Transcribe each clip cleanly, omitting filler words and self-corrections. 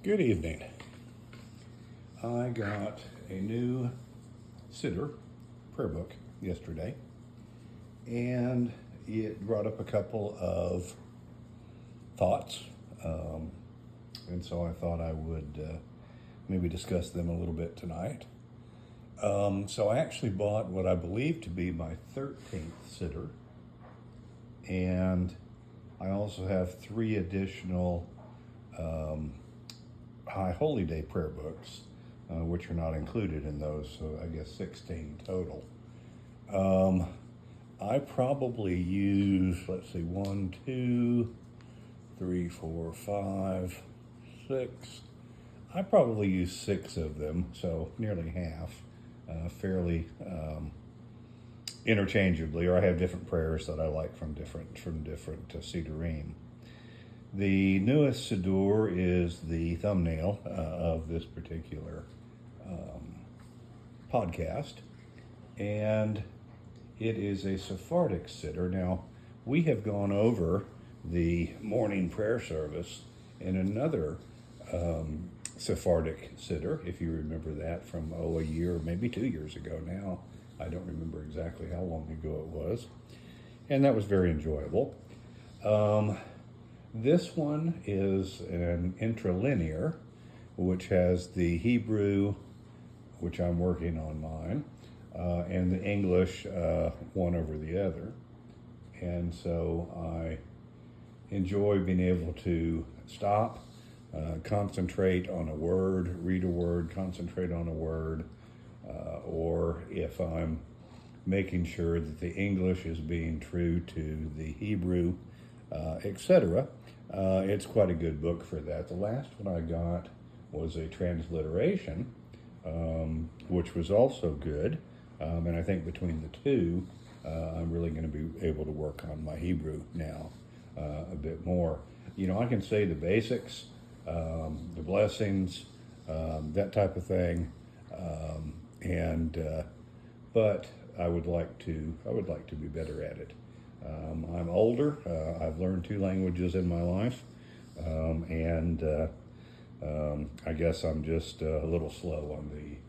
Good evening. I got a new Siddur prayer book yesterday, and it brought up a couple of thoughts, and so I thought I would maybe discuss them a little bit tonight. So I actually bought what I believe to be my 13th Siddur, and I also have 3 additional High Holy Day prayer books, which are not included in those, so I guess 16 total. I probably use, 1, 2, 3, 4, 5, 6. I probably use 6 of them, so nearly half, fairly interchangeably, or I have different prayers that I like from different Siddurim. The newest Siddur is the thumbnail of this particular podcast, and it is a Sephardic Siddur. Now, we have gone over the morning prayer service in another Sephardic Siddur, if you remember that from, a year, maybe 2 years ago now. I don't remember exactly how long ago it was, and that was very enjoyable. This one is an intralinear, which has the Hebrew, which I'm working on mine, and the English, one over the other. And so I enjoy being able to stop, concentrate on a word, read a word, concentrate on a word, or if I'm making sure that the English is being true to the Hebrew, etc. It's quite a good book for that. The last one I got was a transliteration, which was also good. And I think between the two, I'm really going to be able to work on my Hebrew now a bit more. You know, I can say the basics, the blessings, that type of thing, but I would like to be better at it. I'm older. I've learned 2 languages in my life, and I guess I'm just a little slow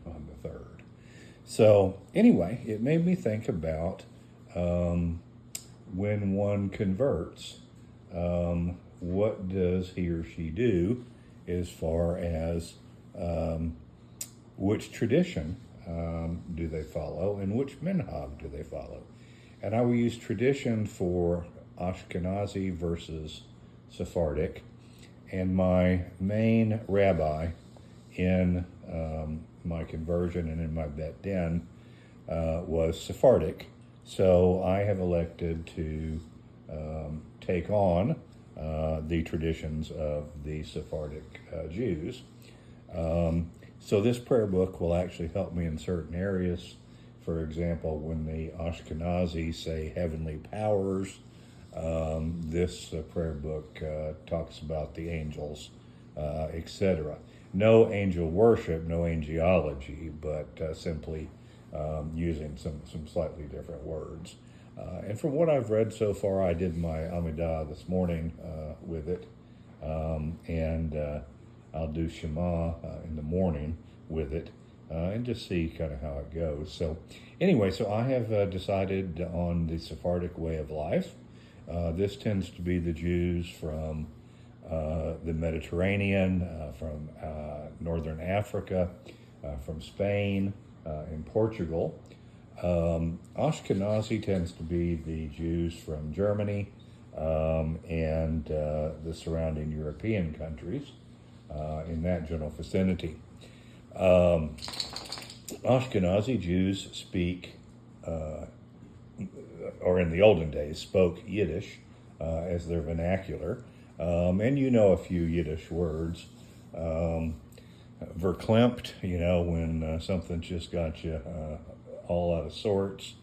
on the third. So anyway, it made me think about when one converts, what does he or she do as far as which tradition do they follow and which minhag do they follow? And I will use tradition for Ashkenazi versus Sephardic. And my main rabbi in my conversion and in my bet din was Sephardic. So I have elected to take on the traditions of the Sephardic Jews. So this prayer book will actually help me in certain areas. For example, when the Ashkenazi say heavenly powers, this prayer book talks about the angels, etc. No angel worship, no angelology, but simply using some slightly different words. And from what I've read so far, I did my Amidah this morning with it, and I'll do Shema in the morning with it. And just see kind of how it goes. So anyway, so I have decided on the Sephardic way of life. This tends to be the Jews from the Mediterranean, from northern Africa, from Spain, and Portugal. Ashkenazi tends to be the Jews from Germany and the surrounding European countries in that general vicinity. Ashkenazi Jews speak, or in the olden days, spoke Yiddish as their vernacular. And you know a few Yiddish words. Verklempt, you know, when something's just got you all out of sorts.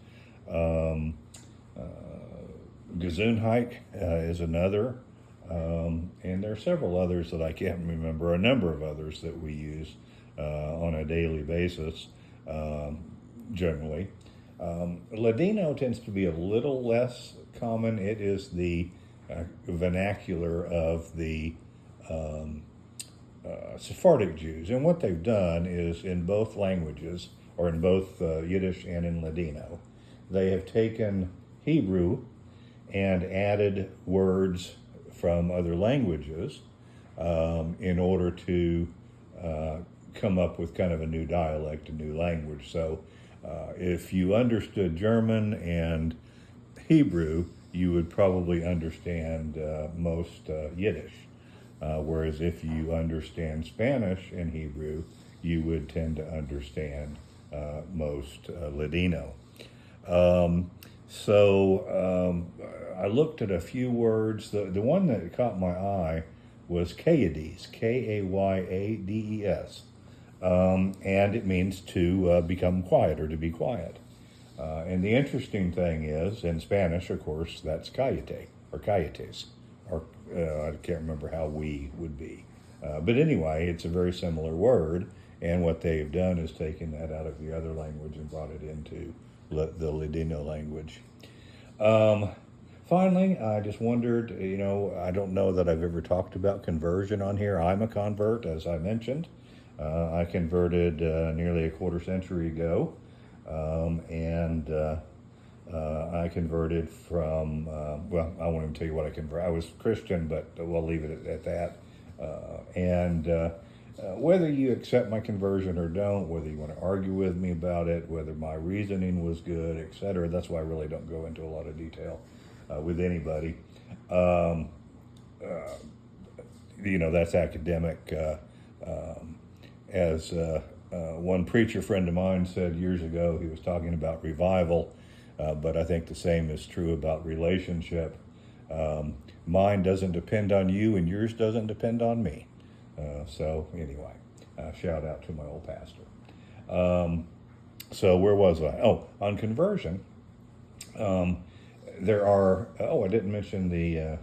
Gesundheit is another. And there are several others that I can't remember, a number of others that we use on a daily basis, generally. Ladino tends to be a little less common. It is the vernacular of the Sephardic Jews. And what they've done is in both languages, or in both Yiddish and in Ladino, they have taken Hebrew and added words from other languages in order to come up with kind of a new dialect, a new language. So if you understood German and Hebrew, you would probably understand most Yiddish. Whereas if you understand Spanish and Hebrew, you would tend to understand most Ladino. I looked at a few words. The one that caught my eye was Kayades, K-A-Y-A-D-E-S. And it means to become quiet or to be quiet. And the interesting thing is, in Spanish, of course, that's callate or cayetes, or I can't remember how we would be. But anyway, it's a very similar word, and what they've done is taken that out of the other language and brought it into the Ladino language. Finally, I just wondered, I don't know that I've ever talked about conversion on here. I'm a convert, as I mentioned. I converted nearly a quarter century ago, and I converted from, I won't even tell you what I converted. I was Christian, but we'll leave it at that. Whether you accept my conversion or don't, whether you want to argue with me about it, whether my reasoning was good, etc., that's why I really don't go into a lot of detail with anybody. That's academic. As one preacher friend of mine said years ago, he was talking about revival, but I think the same is true about relationship. Mine doesn't depend on you, and yours doesn't depend on me. So anyway, shout out to my old pastor. So where was I? Oh, on conversion. There are, I didn't mention the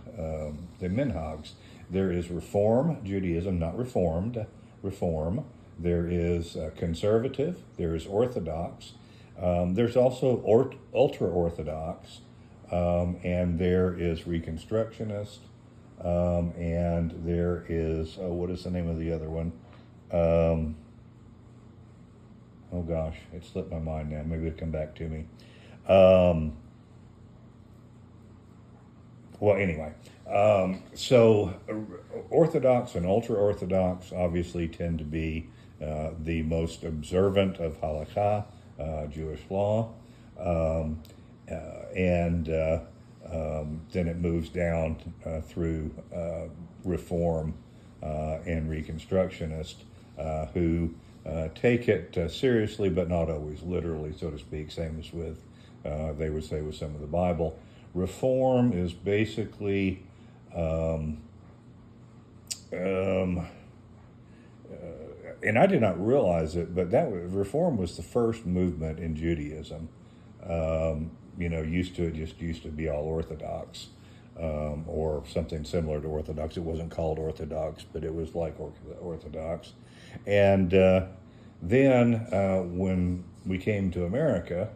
minhags. There is Reform Judaism, not Reformed, Reform. There is conservative. There is Orthodox. There's also ultra-Orthodox, and there is Reconstructionist, and there is, what is the name of the other one? Oh gosh, it slipped my mind now. Maybe it'll come back to me. Well, anyway, so Orthodox and ultra-Orthodox obviously tend to be the most observant of halakha, Jewish law, and then it moves down through Reform and Reconstructionist, who take it seriously, but not always literally, so to speak, same as with, they would say, with some of the Bible. Reform is basically and I did not realize it, but Reform was the first movement in Judaism. Used to be all Orthodox, or something similar to Orthodox. It wasn't called Orthodox, but it was like Orthodox. And then when we came to America,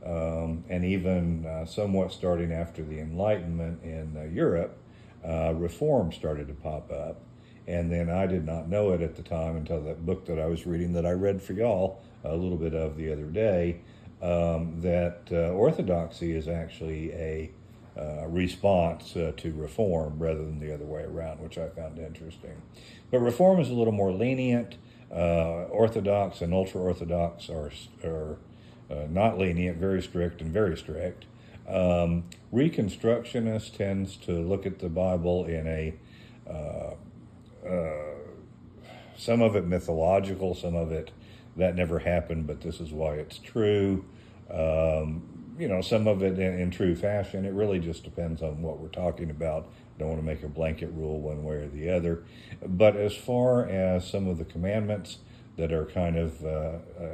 and even somewhat starting after the Enlightenment in Europe, Reform started to pop up. And then I did not know it at the time until that book that I was reading that I read for y'all a little bit of the other day, that Orthodoxy is actually a response to Reform rather than the other way around, which I found interesting. But Reform is a little more lenient. Orthodox and ultra-Orthodox are not lenient, very strict and very strict. Reconstructionist tends to look at the Bible in a some of it mythological, some of it that never happened, but this is why it's true. Some of it in true fashion. It really just depends on what we're talking about. Don't want to make a blanket rule one way or the other. But as far as some of the commandments that are kind of,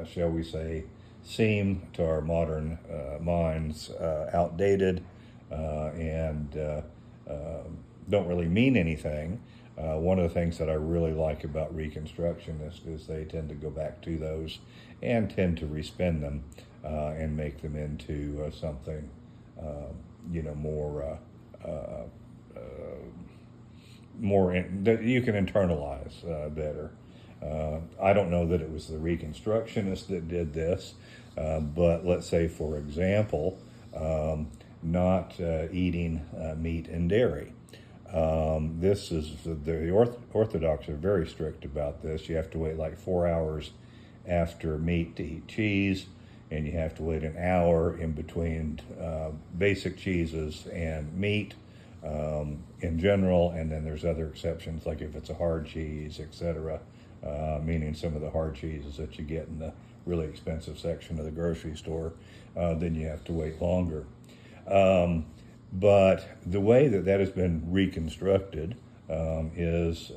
shall we say, seem to our modern minds outdated and don't really mean anything. One of the things that I really like about Reconstructionists is they tend to go back to those and tend to respin them and make them into something, more that you can internalize better. I don't know that it was the Reconstructionists that did this, but let's say, for example, not eating meat and dairy. This is the Orthodox are very strict about this. You have to wait like 4 hours after meat to eat cheese, and you have to wait an hour in between basic cheeses and meat in general, and then there's other exceptions, like if it's a hard cheese, etc., meaning some of the hard cheeses that you get in the really expensive section of the grocery store, then you have to wait longer. But the way that has been reconstructed is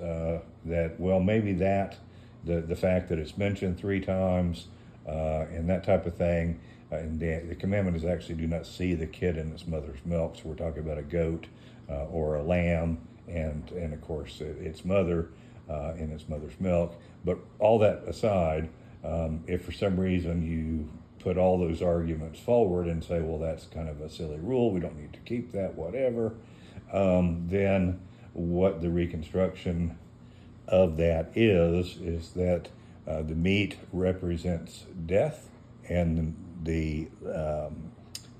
that, well, maybe the fact that it's mentioned 3 times and that type of thing, and the commandment is actually do not see the kid in its mother's milk. So we're talking about a goat or a lamb, and of course its mother in its mother's milk. But all that aside, if for some reason you put all those arguments forward and say, well, that's kind of a silly rule, we don't need to keep that, whatever, then what the reconstruction of that is that the meat represents death and the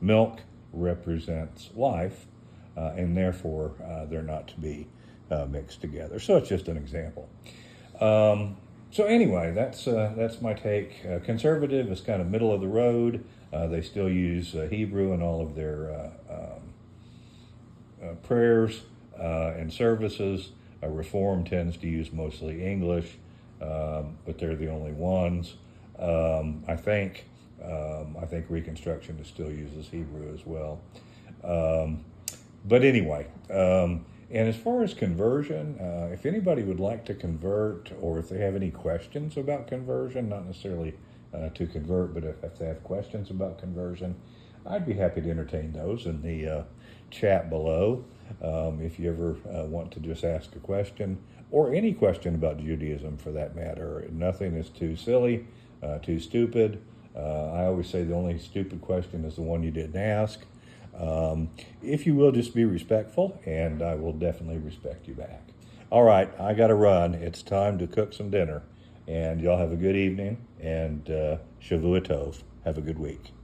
milk represents life, and therefore they're not to be mixed together. So it's just an example. So anyway, that's my take. Conservative is kind of middle of the road. They still use Hebrew in all of their prayers and services. Reform tends to use mostly English, but they're the only ones. I think Reconstruction still uses Hebrew as well. But anyway. And as far as conversion, if anybody would like to convert, or if they have any questions about conversion, not necessarily to convert, but if they have questions about conversion, I'd be happy to entertain those in the chat below. If you ever want to just ask a question, or any question about Judaism for that matter, nothing is too silly, too stupid. I always say the only stupid question is the one you didn't ask. If you will, just be respectful, and I will definitely respect you back. All right, I got to run. It's time to cook some dinner, and y'all have a good evening, and Shavua Tov. Have a good week.